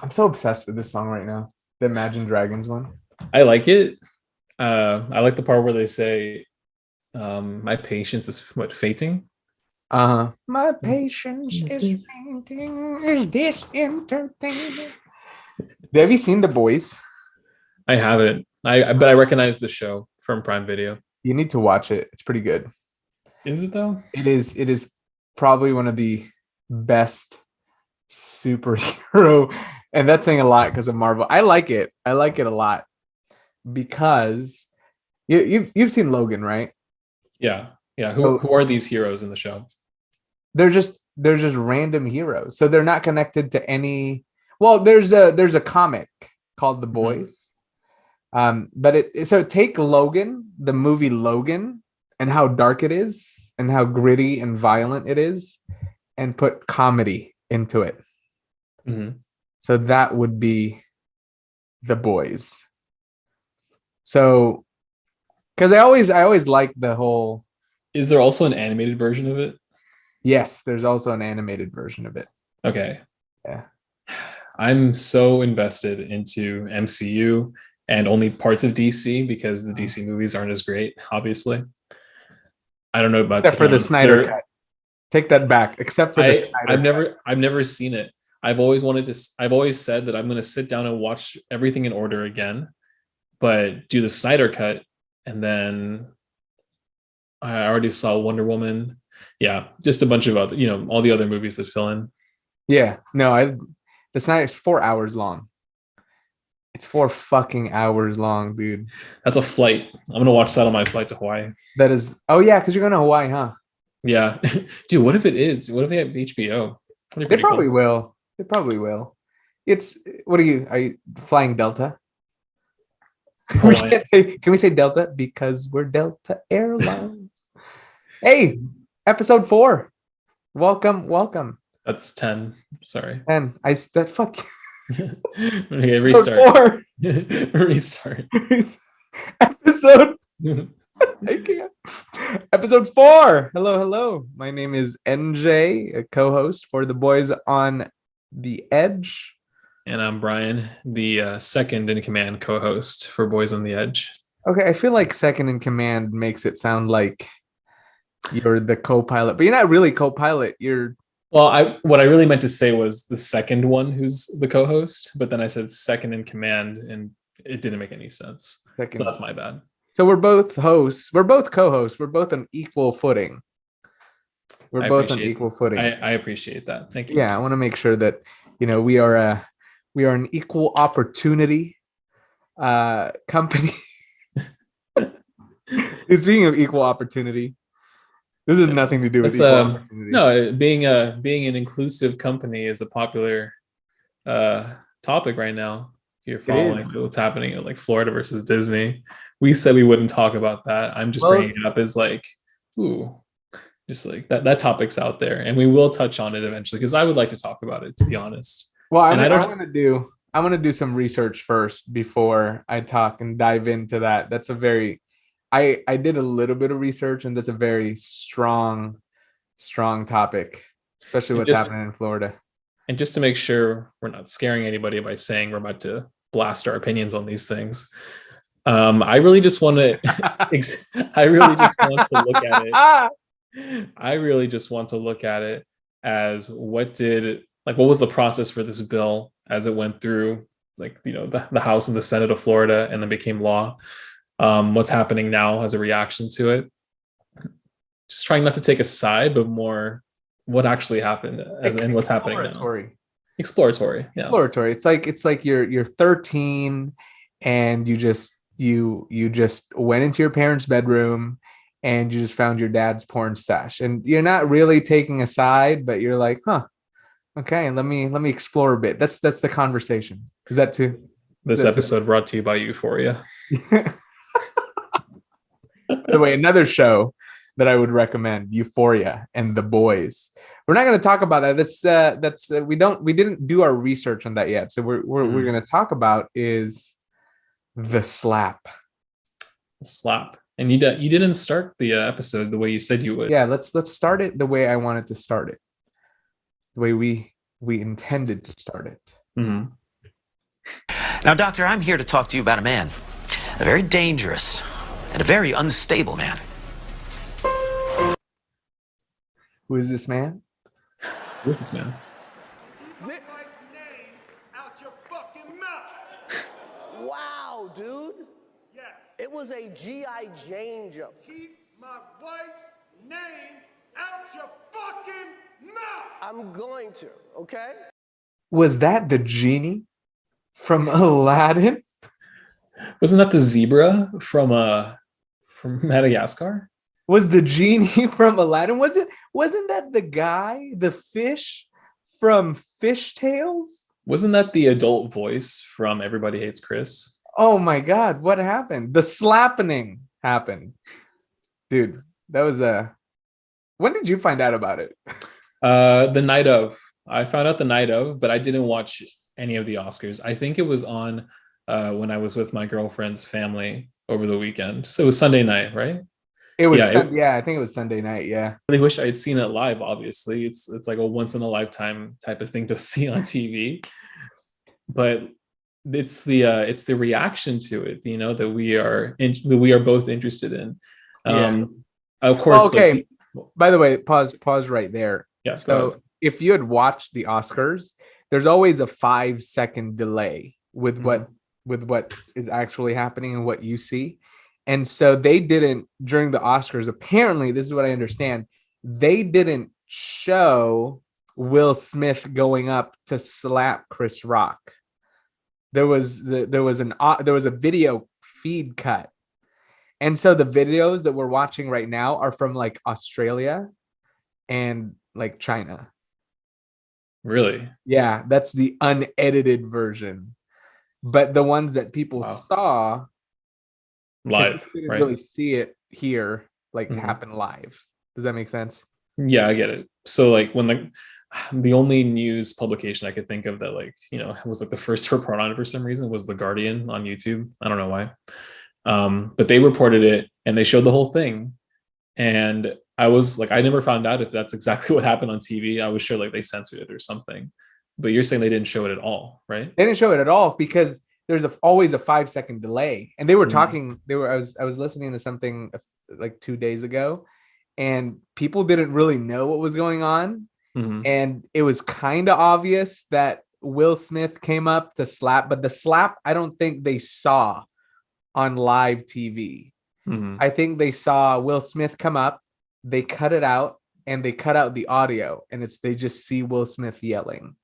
I'm so obsessed with this song right now. The Imagine Dragons one. I like it. I like the part where they say, "My patience is what fainting." My patience is fainting. Is this entertaining? Have you seen The Boys? I haven't. But I recognize the show from Prime Video. You need to watch it. It's pretty good. Is it though? It is probably one of the best superhero, and that's saying a lot because of Marvel. I like it. I like it a lot because you've seen Logan, right? Yeah, yeah. Who So who are these heroes in the show? they're just random heroes. So they're not connected to any. Well, there's a comic called The Mhm. Boys. But so take Logan, the movie Logan, and how dark it is and how gritty and violent it is, and put comedy into it. Mhm. So that would be The Boys. So because I always like the whole. Is there also an animated version of it? Yes, there's also an animated version of it. Okay. Yeah. I'm so invested into MCU and only parts of DC because the DC movies aren't as great, obviously. I don't know about Except for the Snyder there. cut. Take that back. Except for the I've Snyder cut. never seen it. I've always said that I'm going to sit down and watch everything in order again, but do the Snyder cut, and then I already saw Wonder Woman. Yeah, just a bunch of other, all the other movies that fill in. Yeah. No, the Snyder's 4 hours long. It's 4 fucking hours long, dude. That's a flight. I'm gonna watch that on my flight to Hawaii. That is. Oh yeah, because you're going to Hawaii, huh? Yeah, dude. What if it is? What if they have HBO? That'd be They pretty probably cool. will. They probably will. It's what are you flying Delta? We Hawaiian. can't say. Can we say Delta because we're Delta Airlines? Hey, episode 4. Welcome, welcome. That's 10. Sorry. And I that fuck Okay, episode restart. 4. Restart. episode. I can't. Episode 4. Hello, hello. My name is NJ, a co-host for the boys on the Edge. And I'm Brian, the second in command co-host for Boys on the Edge. Okay, I feel like second in command makes it sound like you're the co-pilot, but you're not really co-pilot. You're Well, I what I really meant to say was the second one who's the co-host, but then I said second in command, and it didn't make any sense. So second. that's my bad. So we're both hosts. We're both co-hosts. We're both on equal footing. We're I both on appreciate equal footing. I appreciate that. Thank you. Yeah, I want to make sure that we are an equal opportunity company. Speaking of equal opportunity, this has nothing to do with That's equal opportunity. no, being an inclusive company is a popular topic right now. If you're It following is. what's happening at like Florida versus Disney, we said we wouldn't talk about that. I'm just Well, bringing it up as like, ooh, just like that topic's out there, and we will touch on it eventually because I would like to talk about it, to be honest. well, And I don't. I'm gonna do some research first before I talk and dive into that. That's a very I did a little bit of research, and that's a very strong topic, especially And what's just happening in Florida. and just to make sure we're not scaring anybody by saying we're about to blast our opinions on these things. I really just want to. I really just want to look at it. I really just want to look at it as what was the process for this bill as it went through, like, the House and the Senate of Florida and then became law. What's happening now as a reaction to it. Just trying not to take a side, but more what actually happened as in what's happening now. Exploratory. Exploratory. Yeah. Exploratory. It's like you're 13 and you just went into your parents' bedroom and you just found your dad's porn stash. And you're not really taking a side, but you're like, huh, okay, let me explore a bit. That's the conversation. Is that too? This That's episode brought to you by Euphoria. By the way, another show that I would recommend, Euphoria and The Boys. We're not going to talk about that. That's we didn't do our research on that yet. So we're going to talk about is The Slap. Slap. And you didn't start the episode the way you said you would. Yeah, let's start it the way I wanted to start it. The way we intended to start it. Mhm. Now, Doctor, I'm here to talk to you about a man. A very dangerous and a very unstable man. Who is this man? What's this man? Keep my wife's name out your fucking mouth. Wow, dude. Yes. It was a G.I. Jane jump. Keep my wife's name out your fucking mouth. I'm going to, okay? Was that the genie from Aladdin? Wasn't that the zebra from Madagascar? Was the genie from Aladdin? Wasn't that the guy, the fish from Fish Tales? Wasn't that the adult voice from Everybody Hates Chris? Oh my God, what happened? The slappening happened. Dude, that was when did you find out about it? The night of. I found out the night of, but I didn't watch any of the Oscars. I think it was on when I was with my girlfriend's family over the weekend. So it was Sunday night, right? It was Yeah, I think it was Sunday night, yeah. I really wish I had seen it live, obviously. It's like a once in a lifetime type of thing to see on TV. But it's the reaction to it, that we are both interested in. Yeah. Of course. Okay. By the way, pause right there. Yeah. So if you had watched the Oscars, there's always a 5-second delay with what is actually happening and what you see. And so they didn't, during the Oscars, apparently, this is what I understand, they didn't show Will Smith going up to slap Chris Rock. There was a video feed cut. And so the videos that we're watching right now are from like Australia and like China. Really? Yeah, that's the unedited version. But the ones that people Wow. saw Live, we didn't right? really see it here, like happen live. Does that make sense? Yeah, I get it. So like when the only news publication I could think of that was like the first to report on it for some reason was The Guardian on YouTube. I don't know why. But they reported it and they showed the whole thing. And I was like, I never found out if that's exactly what happened on TV. I was sure like they censored it or something. But you're saying they didn't show it at all, right? They didn't show it at all because there's always a 5-second delay. And they were talking, I was listening to something like 2 days ago, and people didn't really know what was going on. And it was kind of obvious that Will Smith came up to slap, but the slap, I don't think they saw on live TV. I think they saw Will Smith come up, they cut it out, and they cut out the audio, and they just see Will Smith yelling,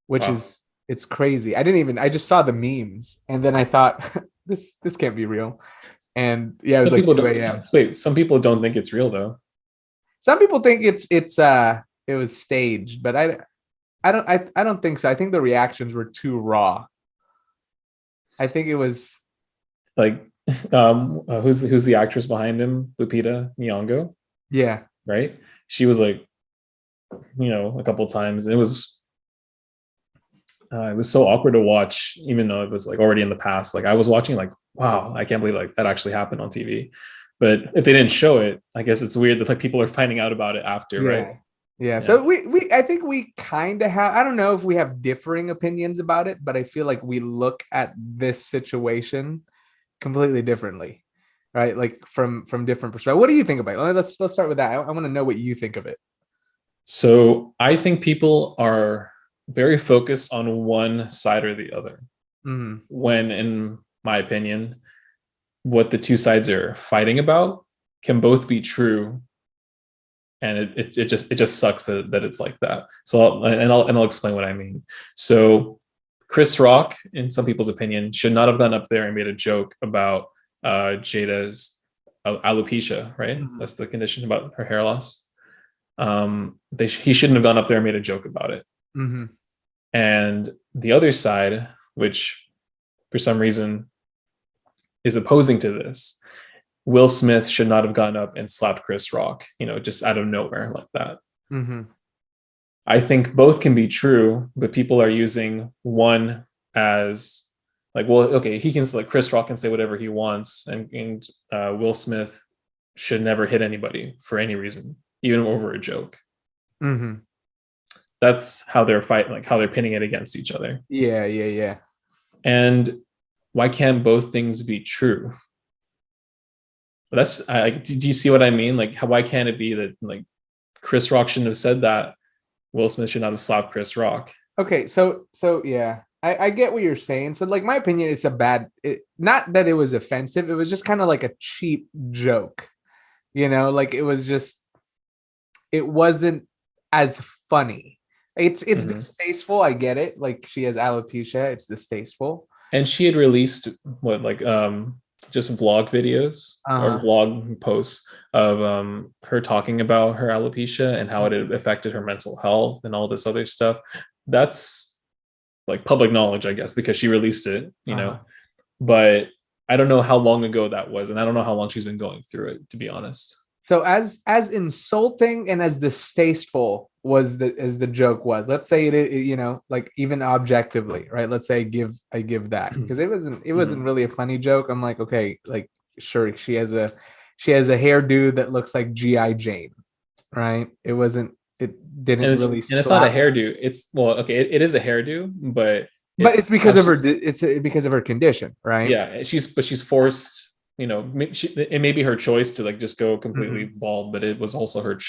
which is, it's crazy. I just saw the memes, and then I thought this can't be real. And yeah, it was like 2 a.m. Wait, some people don't think it's real though. Some people think it was staged, but I don't think so. I think the reactions were too raw. I think it was like who's the actress behind him? Lupita Nyong'o. Yeah. Right? She was like, a couple times, and it was so awkward to watch, even though it was like already in the past. Like I was watching like, wow, I can't believe like that actually happened on TV. But if they didn't show it, I guess it's weird that like people are finding out about it after, right? Yeah. So I think we kind of have, I don't know if we have differing opinions about it, but I feel like we look at this situation completely differently, right? Like from different perspectives. What do you think about it? Let's start with that. I want to know what you think of it. So I think people are very focused on one side or the other. When, in my opinion, what the two sides are fighting about can both be true, and it just sucks that it's like that. So I'll explain what I mean. So Chris Rock, in some people's opinion, should not have gone up there and made a joke about Jada's alopecia, right? That's the condition about her hair loss. He shouldn't have gone up there and made a joke about it. And the other side, which for some reason is opposing to this, Will Smith should not have gone up and slapped Chris Rock, just out of nowhere like that. I think both can be true, but people are using one as like, well, okay, he can, like, Chris Rock can say whatever he wants, and Will Smith should never hit anybody for any reason, even over a joke. That's how they're fighting, like how they're pinning it against each other. Yeah. And why can't both things be true? Do you see what I mean? Like, why can't it be that like Chris Rock shouldn't have said that? Will Smith should not have slapped Chris Rock. Okay, so yeah, I get what you're saying. So like my opinion, it's not that it was offensive. It was just kind of like a cheap joke, like it wasn't as funny. It's distasteful. I get it. Like she has alopecia. It's distasteful. And she had released just vlog videos or vlog posts of her talking about her alopecia and how it had affected her mental health and all this other stuff. That's like public knowledge, I guess, because she released it, but I don't know how long ago that was, and I don't know how long she's been going through it, to be honest. So as insulting and as distasteful as the joke was, let's say it, like even objectively, right? Let's say I give that, because it wasn't really a funny joke. I'm like, okay, like sure, she has a hairdo that looks like G.I. Jane, right? It didn't really, and it's not a hairdo. It is a hairdo, but it's because of her condition, right? Yeah, she's forced. It may be her choice to like just go completely bald, but it was also her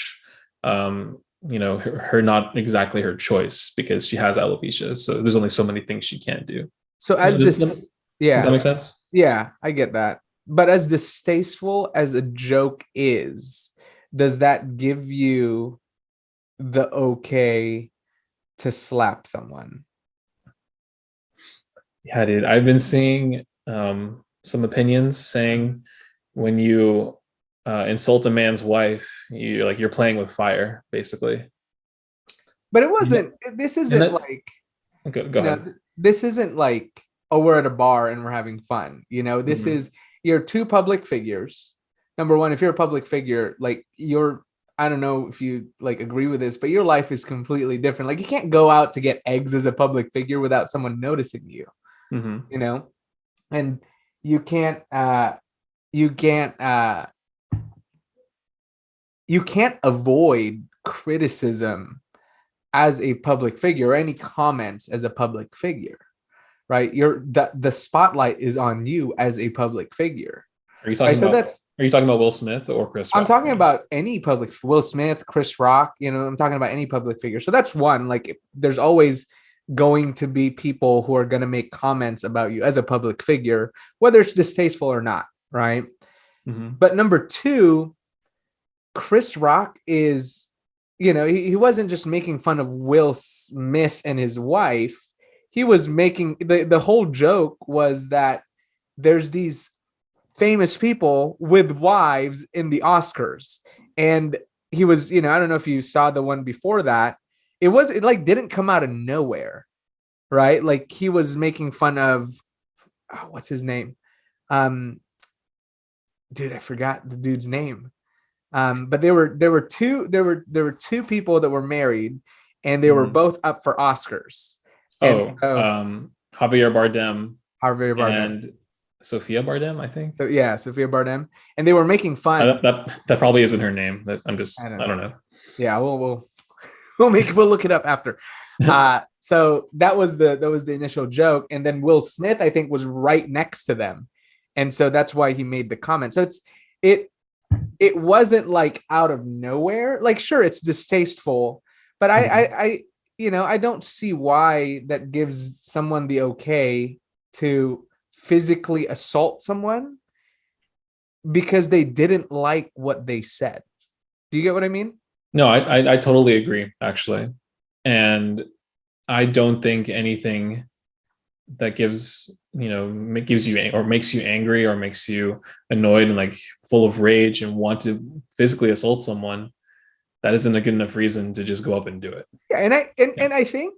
her not exactly her choice because she has alopecia. So there's only so many things she can't do. So as does that make sense? Yeah, I get that. But as distasteful as a joke is, does that give you the okay to slap someone? Yeah, dude. I've been seeing some opinions saying when you insult a man's wife, you're playing with fire, basically. But it wasn't. This isn't like. Go ahead. This isn't like, oh, we're at a bar and we're having fun. This is, you're two public figures. Number one, if you're a public figure, like I don't know if you like agree with this, but your life is completely different. Like you can't go out to get eggs as a public figure without someone noticing you. And you can't avoid criticism as a public figure or any comments as a public figure, right? The spotlight is on you as a public figure. Are you talking about Will Smith or Chris Rock? I'm talking about any public, Will Smith, Chris Rock, I'm talking about any public figure. So that's one, like there's always going to be people who are going to make comments about you as a public figure, whether it's distasteful or not, right? But number two, Chris Rock is, he wasn't just making fun of Will Smith and his wife. He was making the whole joke was that there's these famous people with wives in the Oscars, and he was, I don't know if you saw the one before that. It like didn't come out of nowhere, right? Like he was making fun of what's his name? Dude, I forgot the dude's name. But there were two people that were married, and they were both up for Oscars. Javier Bardem and Sophia Bardem, I think. So, yeah, Sophia Bardem, and they were making fun. That probably isn't her name. But I don't know. Yeah, we'll look it up after. So that was the initial joke, and then Will Smith, I think, was right next to them, and so that's why he made the comment. So it wasn't like out of nowhere. Like, sure, it's distasteful, but I don't see why that gives someone the okay to physically assault someone because they didn't like what they said. Do you get what I mean? No, I totally agree, actually. And I don't think anything that gives you or makes you angry or makes you annoyed and like full of rage and want to physically assault someone, that isn't a good enough reason to just go up and do it. Yeah, and I think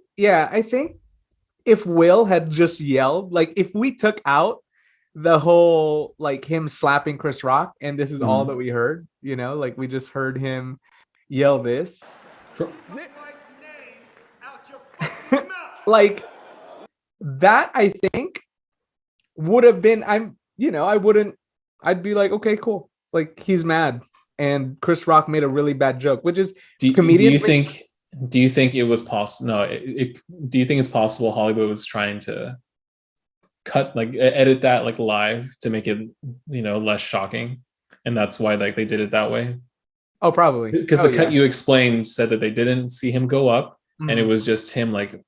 if Will had just yelled, like if we took out the whole like him slapping Chris Rock and this is all that we heard, like we just heard him yell this. Like that, I think would have been, I'd be like, okay, cool. Like he's mad. And Chris Rock made a really bad joke, which is comedians. Do you think it was possible? No. Do you think it's possible Hollywood was trying to cut, like, edit that like live to make it, less shocking, and that's why like they did it that way? Oh, probably. Because Oh, the cut yeah. you explained said that they didn't see him go up, and it Mhm. was just him like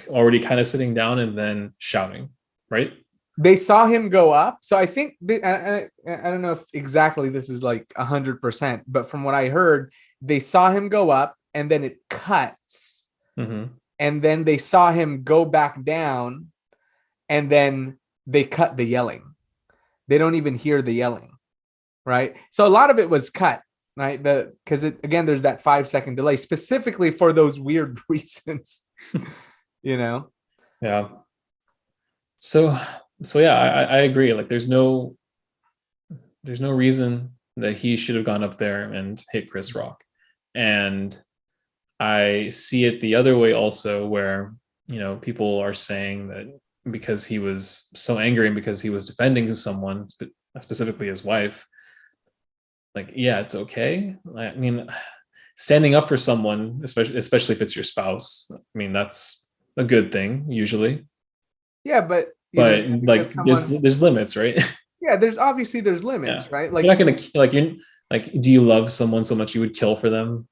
already kind of sitting down and then shouting, right? They saw him go up. So I think I don't know if exactly this is like 100%, but from what I heard, they saw him go up and then it cuts, Mm-hmm. and then they saw him go back down, and then they cut the yelling. They don't even hear the yelling, right? So a lot of it was cut, right? Because again, there's that 5 second delay specifically for those weird reasons, you know. Yeah. So yeah, I agree. Like there's no reason that he should have gone up there and hit Chris Rock. And I see it the other way also, where, people are saying that because he was so angry and because he was defending someone, specifically his wife, like, yeah, it's okay. I mean, standing up for someone, especially if it's your spouse, I mean, that's a good thing usually. Yeah, but But just because like, someone, there's limits, right? yeah, there's Yeah, limits, right? you're Like not gonna like you're like, do you love someone so much you would kill for them?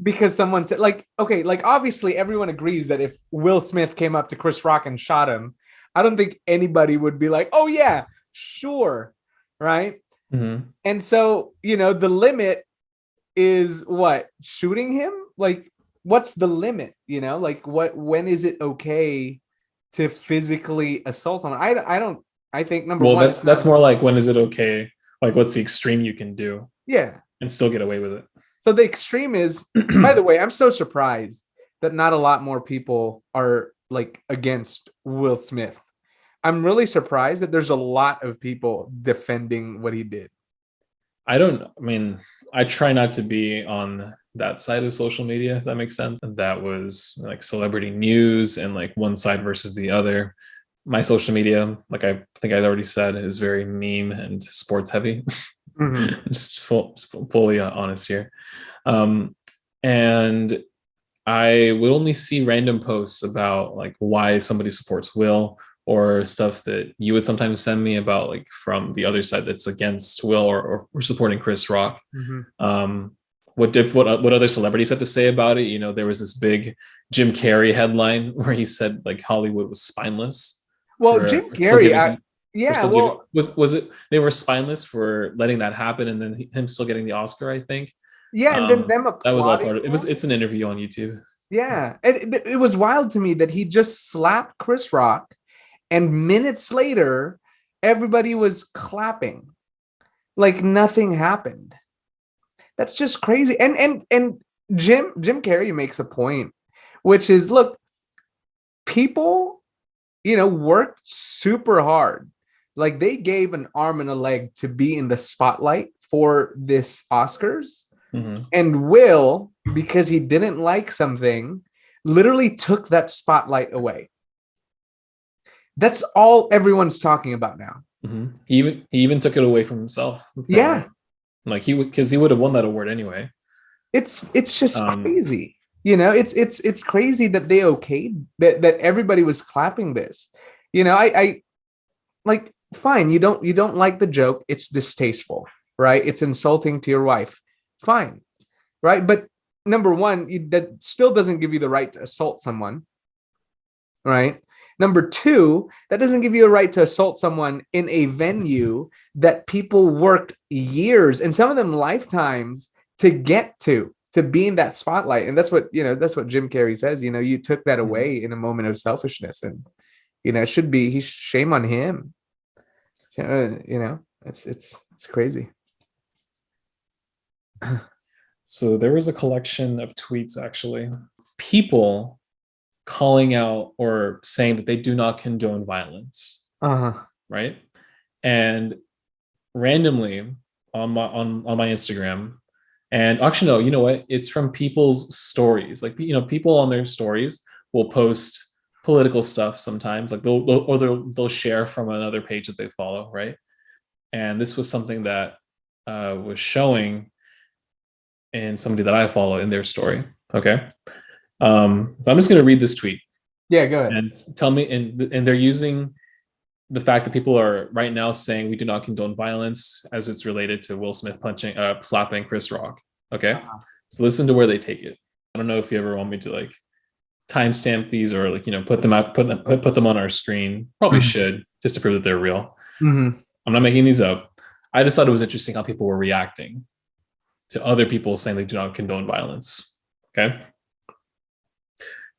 because someone said, like, okay, like obviously everyone agrees that if Will Smith came up to Chris Rock and shot him, I don't think anybody would be like, oh yeah, sure, right? Mhm. And so, the limit is what? Shooting him? Like, what's the limit? Like when is it okay to physically assault someone? I don't. I think number Well, one, that's it's not. more like, when is it okay? Like, what's the extreme you can do Yeah. and still get away with So the extreme is, by it? the way, I'm so surprised that not a lot more people are like against Will Smith. I'm really surprised that there's a lot of people defending what he did. I mean, I try not to be on that side of social media, if that makes sense. That was like celebrity news and like one side versus the other. My social media, like I think I already said, is very meme and sports heavy. Mhm. Just fully honest here. Um, and I would only see random posts about like why somebody supports Will, or stuff that you would sometimes send me about like from the other side that's against Will, or supporting Chris Rock. Mhm. What other celebrities had to say about it? There was this big Jim Carrey headline where he said like Hollywood was spineless Well, for Jim still Carrey, giving for yeah, still giving well, was it they were spineless for letting that happen, and then him still getting the Oscar, I think. yeah, and then them That was all applauding part of it. him. It's an interview on YouTube. Yeah, it was wild to me that he just slapped Chris Rock, and minutes later, everybody was clapping like nothing happened. That's just crazy. And Jim Carrey makes a point, which is, look, people, worked super hard. Like they gave an arm and a leg to be in the spotlight for this Oscars. Mhm. And Will, because he didn't like something, literally took that spotlight away. That's all everyone's talking about now. Mhm. He even took it away from himself, Yeah, from like he would, because he would have won that award anyway. it's just Um, crazy. It's crazy that they okayed that everybody was clapping this. I like, fine, you don't like the joke, it's distasteful, right? It's insulting to your wife. Fine, right? But number one, that still doesn't give you the right to assault someone, right? Number two, that doesn't give you a right to assault someone in a venue that people worked years and some of them lifetimes to get to be in that spotlight. And that's what Jim Carrey says. You took that mhm. away in a moment of selfishness, and it should be shame on him. It's crazy. So there was a collection of tweets, actually, people calling out or saying that they do not condone violence, Uh-huh. right? And randomly on my Instagram, and actually, no, you know what? It's from people's stories. Like, people on their stories will post political stuff sometimes, like they'll share from another page that they follow, right? And this was something that was showing in somebody that I follow in their story. Okay. So I'm just going to read this tweet Yeah, go ahead. and tell me, and they're using the fact that people are right now saying we do not condone violence as it's related to Will Smith slapping Chris Rock. Okay. Uh-huh. So listen to where they take it. I don't know if you ever want me to like timestamp these or like, put them up, put them on our screen. Probably Mhm. should, just to prove that they're real. Mhm. I'm not making these up. I just thought it was interesting how people were reacting to other people saying they do not condone violence. Okay.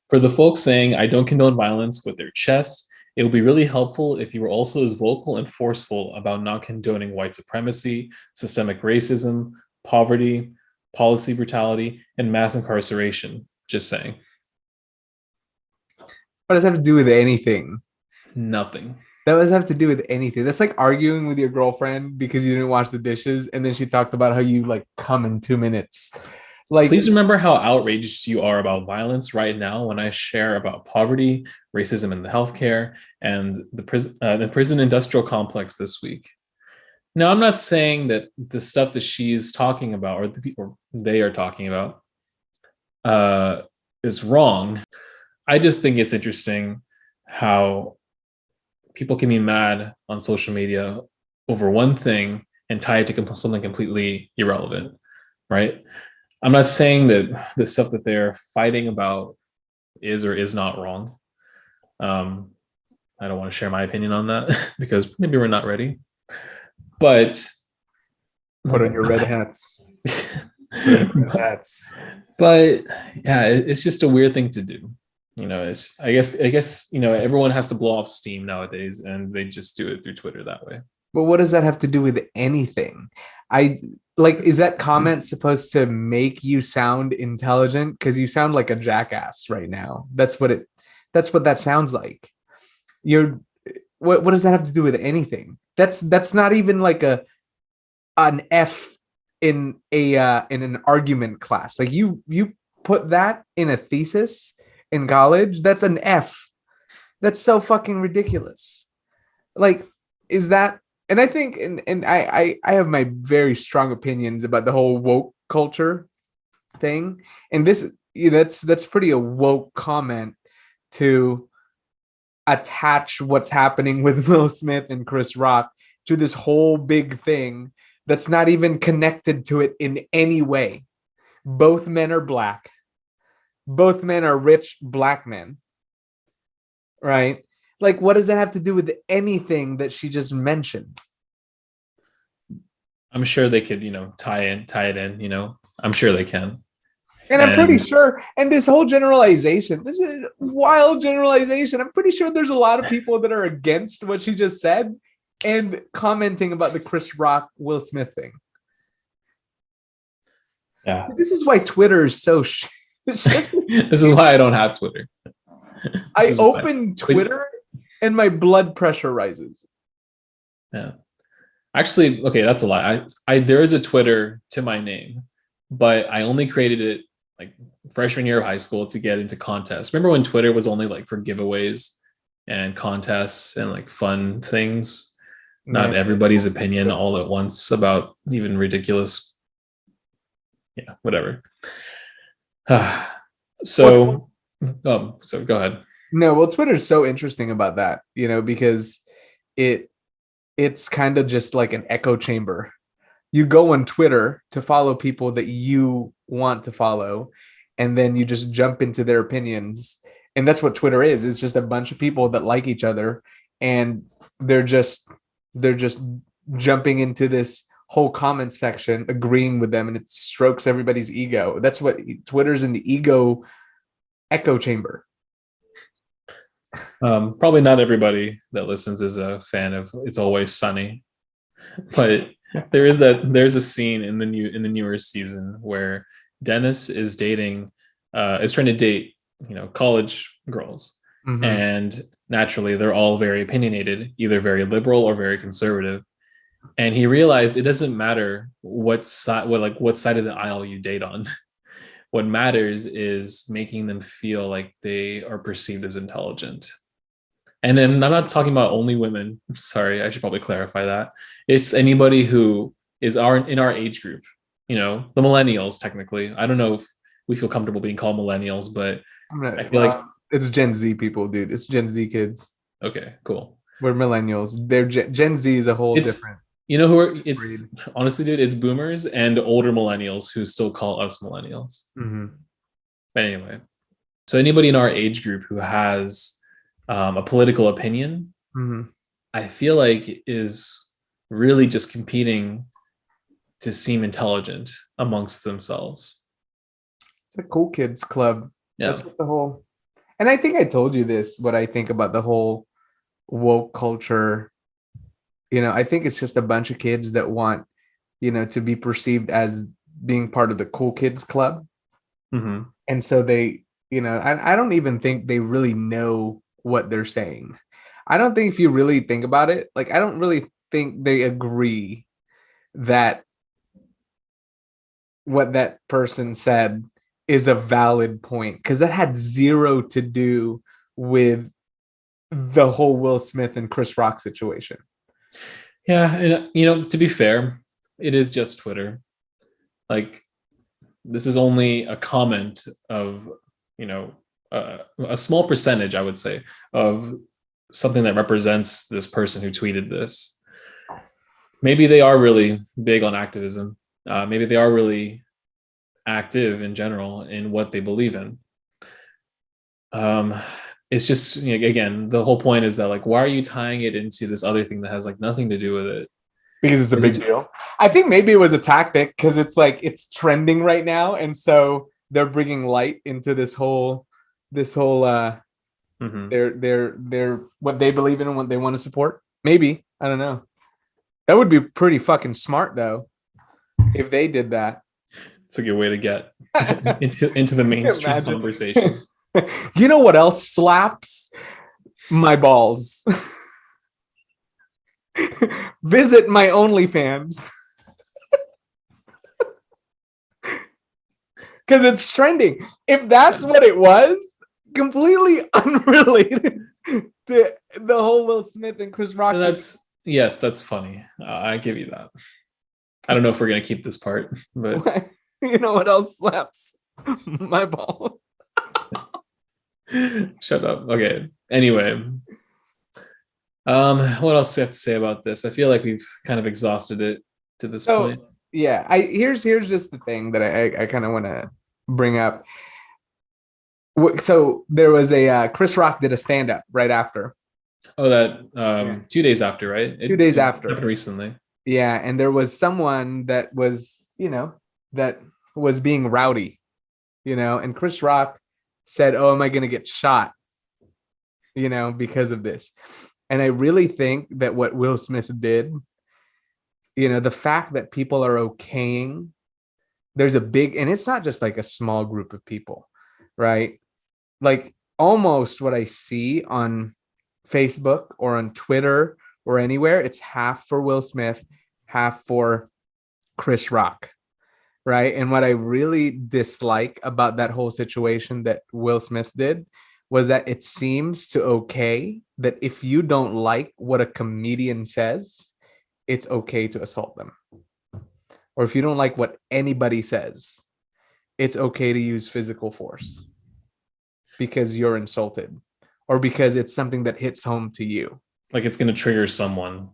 For the folks saying I don't condone violence with their chest, it would be really helpful if you were also as vocal and forceful about not condoning white supremacy, systemic racism, poverty, policy brutality, and mass incarceration. Just saying. What does that have to do with anything? Nothing. That does have to do with anything. That's like arguing with your girlfriend because you didn't wash the dishes, and then she talked about how you like come in 2 minutes. Like, Please remember how outraged you are about violence right now when I share about poverty, racism in the healthcare, and the prison industrial complex this week. Now, I'm not saying that the stuff that she's talking about or the people they are talking about is wrong. I just think it's interesting how people can be mad on social media over one thing and tie it to something completely irrelevant, right? I'm not saying that the stuff that they're fighting about is or is not wrong. I don't want to share my opinion on that because maybe we're not ready. But put on your red hats. Red hats. But yeah, it's just a weird thing to do. It's I guess everyone has to blow off steam nowadays, and they just do it through Twitter that way. But what does that have to do with anything? I like, is that comment supposed to make you sound intelligent? Because you sound like a jackass right now. That's what that sounds like. You're what does that have to do with anything? That's not even like an F in an argument class. Like you put that in a thesis in college, that's an F. That's so fucking ridiculous. Like, is that, and I think, and I have my very strong opinions about the whole woke culture thing. And that's pretty a woke comment to attach what's happening with Will Smith and Chris Rock to this whole big thing that's not even connected to it in any way. Both men are black. Both men are rich black men. Right? Like, what does that have to do with anything that she just mentioned? I'm sure they could, tie it in, I'm sure they can. And I'm pretty sure, and this whole generalization, this is wild generalization. I'm pretty sure there's a lot of people that are against what she just said and commenting about the Chris Rock, Will Smith thing. Yeah. This is why Twitter is so this is why I don't have Twitter. I open Twitter and my blood pressure rises. Yeah. Actually, okay, that's a lie. There is a Twitter to my name, but I only created it like freshman year of high school to get into contests. Remember when Twitter was only like for giveaways and contests and like fun things? Not everybody's opinion all at once about even ridiculous. Yeah, whatever. So go ahead. No, well, Twitter's so interesting about that, because it's kind of just like an echo chamber. You go on Twitter to follow people that you want to follow, and then you just jump into their opinions. And that's what Twitter is. It's just a bunch of people that like each other, and they're just jumping into this whole comment section, agreeing with them, and it strokes everybody's ego. That's what Twitter's in the ego echo chamber. Probably not everybody that listens is a fan of It's Always Sunny, but there's a scene in the newer season where Dennis is trying to date college girls, Mm-hmm. and naturally they're all very opinionated, either very liberal or very conservative, and he realized it doesn't matter what side of the aisle you date on. What matters is making them feel like they are perceived as intelligent. And then I'm not talking about only women. Sorry, I should probably clarify that. It's anybody who is in our age group, the millennials, technically. I don't know we feel comfortable being called millennials, but I feel like it's Gen Z people, dude. It's Gen Z kids. okay, cool. We're millennials. They're Gen Z is a whole It's different you know who are it's breed. honestly, dude, it's boomers and older millennials who still call us millennials. Mm-hmm. But anyway, so anybody in our age group who has a political opinion, Mm-hmm. I feel like is really just competing to seem intelligent amongst themselves. It's a cool kids club. Yeah. That's what the whole. And I think I told you this. What I think about the whole woke culture. I think it's just a bunch of kids that want, to be perceived as being part of the cool kids club. Mm-hmm. And so they, I don't even think they really know what they're saying. I don't think if you really think about it, like, I don't really think they agree that what that person said is a valid point, because that had zero to do with the whole Will Smith and Chris Rock situation. Yeah, and to be fair, it is just Twitter. Like, this is only a comment of, a small percentage, I would say, of something that represents this person who tweeted this. Maybe they are really big on activism. Maybe they are really active in general in what they believe in. It's just, again, the whole point is that, like, why are you tying it into this other thing that has like nothing to do with it? Because it's a big deal. I think maybe it was a tactic because it's like it's trending right now, and so they're bringing light into this whole Mm-hmm. their what they believe in and what they want to support. Maybe, I don't know. That would be pretty fucking smart though, if they did that. It's a good way to get into the mainstream conversation. You know what else slaps? My balls. Visit my OnlyFans. Because it's trending. If that's what it was, completely unrelated to the whole Will Smith and Chris Rock. That's funny. I give you that. I don't know if we're gonna keep this part, but you know what else slaps? My ball. Shut up. Okay. Anyway, what else do we have to say about this? I feel like we've kind of exhausted it to this point. Yeah, here's just the thing that I kind of want to bring up. So there was a Chris Rock did a stand up right after. Oh, that 2 days after, right? 2 days after. Happened recently. Yeah, and there was someone that was, that was being rowdy, and Chris Rock said, "Oh, am I going to get shot?" Because of this. And I really think that what Will Smith did, the fact that people are okaying, there's a big, and it's not just like a small group of people, right? Like almost what I see on Facebook or on Twitter or anywhere, it's half for Will Smith, half for Chris Rock, right? And what I really dislike about that whole situation that Will Smith did was that it seems to okay that if you don't like what a comedian says, it's okay to assault them. Or if you don't like what anybody says, it's okay to use physical force because you're insulted or because it's something that hits home to you. Like it's going to trigger someone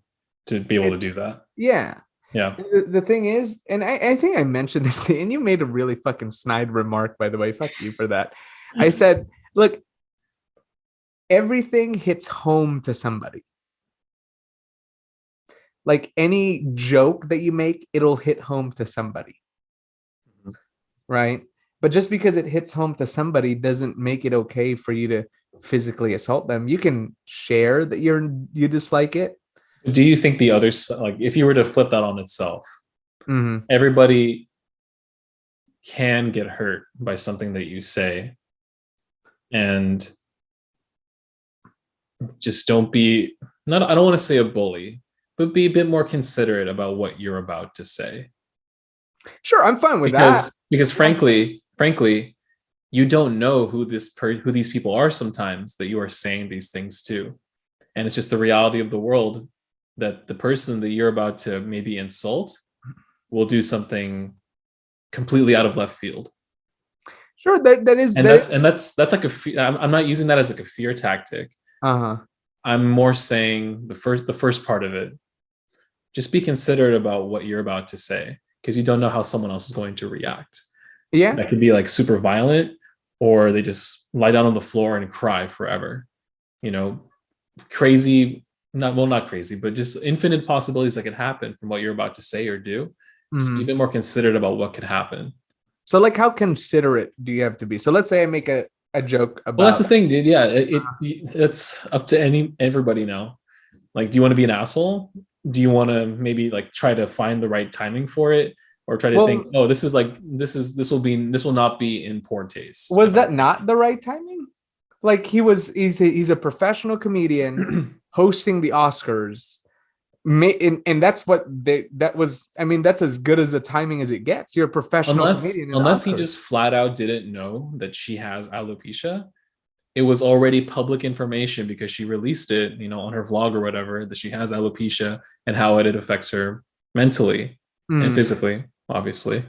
to be able to do that. Yeah. Yeah. The thing is, and I think I mentioned this, and you made a really fucking snide remark, by the way. Fuck you for that. I said, look, everything hits home to somebody. Like any joke that you make, it'll hit home to somebody. Mm-hmm. Right? But just because it hits home to somebody doesn't make it okay for you to physically assault them. You can share that you dislike it. Do you think the others, like if you were to flip that on itself, mm-hmm. everybody can get hurt by something that you say, and just don't be, I don't want to say a bully, but be a bit more considerate about what you're about to say. Sure, I'm fine with that. Because frankly, you don't know who these people are sometimes that you are saying these things to. And it's just the reality of the world that the person that you're about to maybe insult will do something completely out of left field. Sure, that is And that. that's like I'm not using that as like a fear tactic. Uh-huh. I'm more saying the first part of it. Just be considerate about what you're about to say, because you don't know how someone else is going to react. Yeah. That could be like super violent, or they just lie down on the floor and cry forever. You know, crazy, not crazy, but just infinite possibilities that could happen from what you're about to say or do. Just be a Mhm. bit more considerate about what could happen. So like how considerate do you have to be? So let's say I make a joke Well, that's about the thing, dude. Yeah, it's up to everybody now. Like, do you want to be an asshole? Do you want to maybe like try to find the right timing for it, or try to think, well, oh, this will not be in poor taste was if I that not the right timing? Like he's a professional comedian hosting the Oscars. And that's what that was. I mean, that's as good as a timing as it gets. You're a professional comedian in the unless he Oscars. just flat out didn't know that she has alopecia. It was already public information because she released it, on her vlog or whatever, that she has alopecia and how it affects her mentally and Mm, physically, obviously.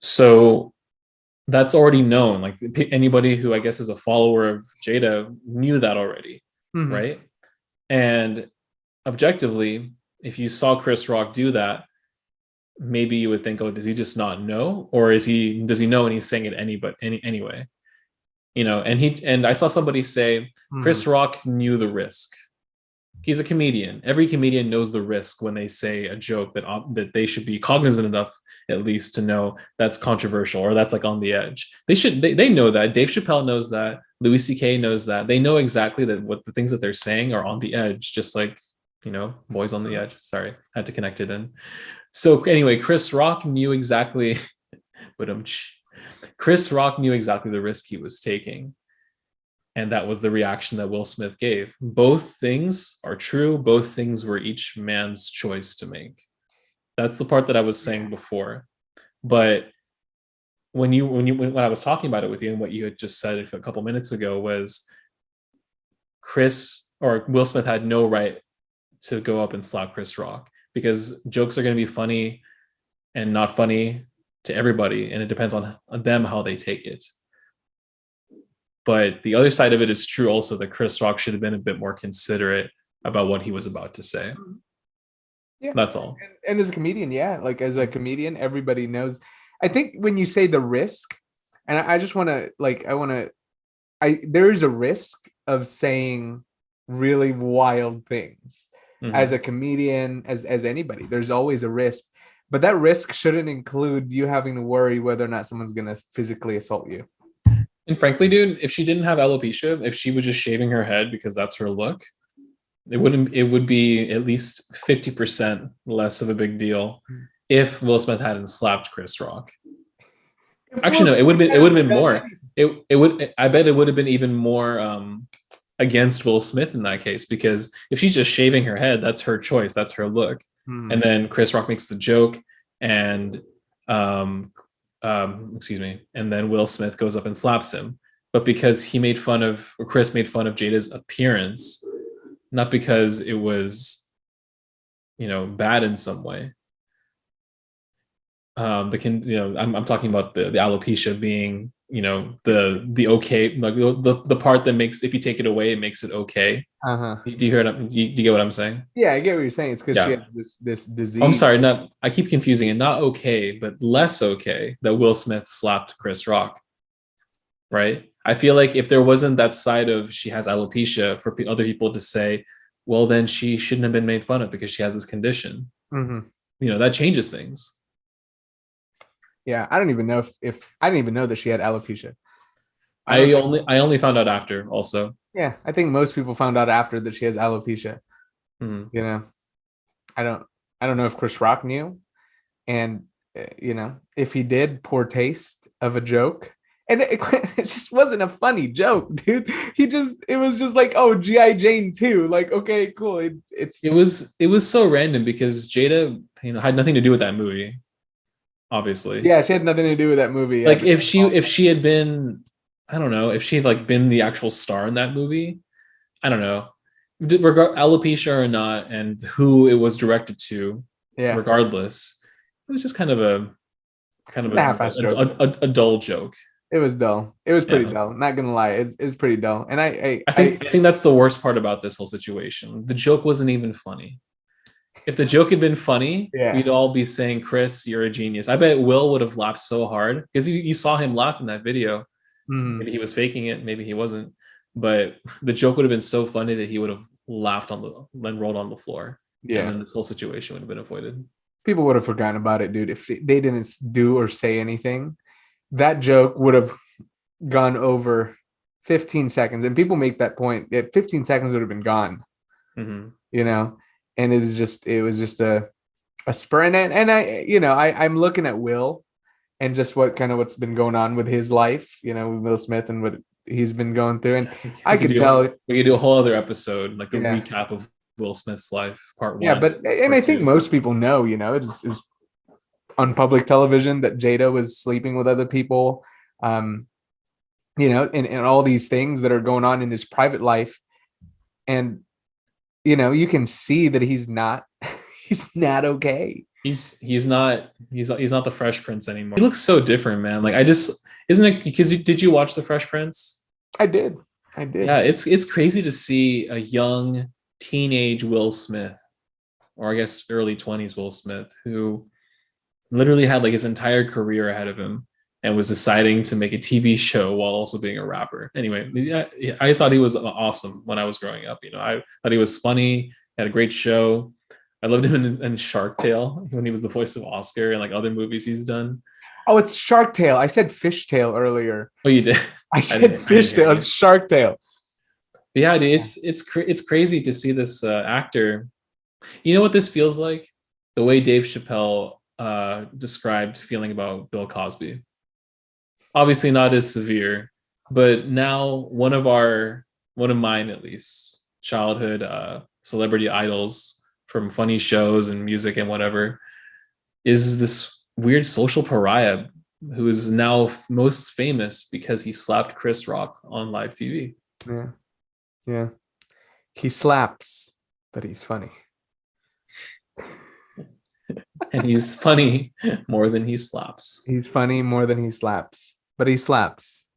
So that's already known. Like anybody who I guess is a follower of Jada knew that already, mhm. right? And objectively, if you saw Chris Rock do that, maybe you would think, oh, does he just not know, or does he know and he's saying it anyway? And I saw somebody say Chris Mhm. Rock knew the risk. He's a comedian. Every comedian knows the risk when they say a joke that they should be cognizant enough at least to know that's controversial or that's like on the edge. They know that. Dave Chappelle knows that. Louis C.K. knows that. They know exactly that what the things that they're saying are on the edge, just like boys on the edge. Sorry, I had to connect it in. So anyway, Chris Rock knew exactly, but Chris Rock knew exactly the risk he was taking. And that was the reaction that Will Smith gave. Both things are true. Both things were each man's choice to make. That's the part that I was saying before. But when I was talking about it with you, and what you had just said a couple minutes ago was Will Smith had no right to go up and slap Chris Rock, because jokes are going to be funny and not funny to everybody, and it depends on them how they take it. But the other side of it is true also, that Chris Rock should have been a bit more considerate about what he was about to say. Yeah. That's all. And as a comedian, yeah, like as a comedian, everybody knows. I think when you say the risk, and I just want to there is a risk of saying really wild things as Mhm. a comedian, as anybody. There's always a risk, but that risk shouldn't include you having to worry whether or not someone's going to physically assault you. And frankly, dude, if she didn't have alopecia, if she was just shaving her head because that's her look, it would be at least 50% less of a big deal if Will Smith hadn't slapped Chris Rock. If Actually, Will no, Smith it would hadn't have been done more. anything. It would I bet it would have been even more against Will Smith in that case, because if she's just shaving her head, that's her choice, that's her look. And then Chris Rock makes the joke, and excuse me, and then Will Smith goes up and slaps him. But because Chris made fun of Jada's appearance, not because it was, bad in some way. I'm talking about the alopecia being, the okay, like the part that makes, if you take it away, it makes it okay. Uh-huh. Do you hear it? Do you get what I'm saying? Yeah, I get what you're saying. It's because she has Yeah. this I'm disease. sorry, not I keep confusing it. Not okay, but less okay that Will Smith slapped Chris Rock. Right? I feel like if there wasn't that side of she has alopecia for other people to say, well, then she shouldn't have been made fun of because she has this condition. Mhm. That changes things. Yeah, I don't even know if I didn't even know that she had alopecia. I don't I know. only found out after also. Yeah, I think most people found out after that she has alopecia. Mhm. You know, I don't I don't know if Chris Rock knew, and if he did, poor taste of a joke. And it just wasn't a funny joke, dude. It was just like, oh, GI Jane too. Like, okay, cool. It's It was so random because Jada, had nothing to do with that movie, obviously. yeah, she had nothing to do with that movie. Yeah, Like if she had been, I don't know, if she had like been the actual star in that movie, I don't know, alopecia or not, and who it was directed to, yeah, regardless, it was just kind of it's a half-ass joke. a dull joke. It was dull. It was pretty Yeah. dull. Not gonna lie, it's pretty dull. And I think that's the worst part about this whole situation. The joke wasn't even funny. If the joke had been funny, yeah. we'd all be saying, Chris, you're a genius. I bet Will would have laughed so hard because you saw him laugh in that video. Mhm. Maybe he was faking it, maybe he wasn't. But the joke would have been so funny that he would have laughed on the then rolled on the floor. And Yeah. then this whole situation would have been avoided. People would have forgotten about it, dude. If they didn't do or say anything, that joke would have gone over 15 seconds. And people make that point. 15 seconds would have been gone, Mm-hmm. you know? And it was just a spur. And I'm looking at Will and just what's been going on with his life, with Will Smith and what he's been going through. And I could tell, We could do a whole other episode, like the yeah. recap of Will Smith's life, part Yeah, one. and I think most people know, it's on public television that Jada was sleeping with other people, um, and all these things that are going on in his private life. And, you can see that he's not, he's not okay. He's not the Fresh Prince anymore. He looks so different, man. Like I just isn't it because did you watch the Fresh Prince? I did. I did. Yeah, it's crazy to see a young teenage Will Smith, or I guess early 20s Will Smith, who literally had like his entire career ahead of him and was deciding to make a TV show while also being a rapper. Anyway, yeah, I thought he was awesome when I was growing up. I thought he was funny, had a great show. I loved him in Shark Tale when he was the voice of Oscar and like other movies he's done. Oh, it's Shark Tale. I said Fish Tale earlier. Oh, you did? I said Fish Tale. It's Shark Tale. But yeah, it's crazy to see this actor. You know what this feels like? The way Dave Chappelle described feeling about Bill Cosby. Obviously not as severe, but now one of mine at least, childhood celebrity idols from funny shows and music and whatever, is this weird social pariah who is now most famous because he slapped Chris Rock on live TV. Yeah. Yeah. He slaps, but he's funny. And he's funny more than he slaps. He's funny more than he slaps, but he slaps.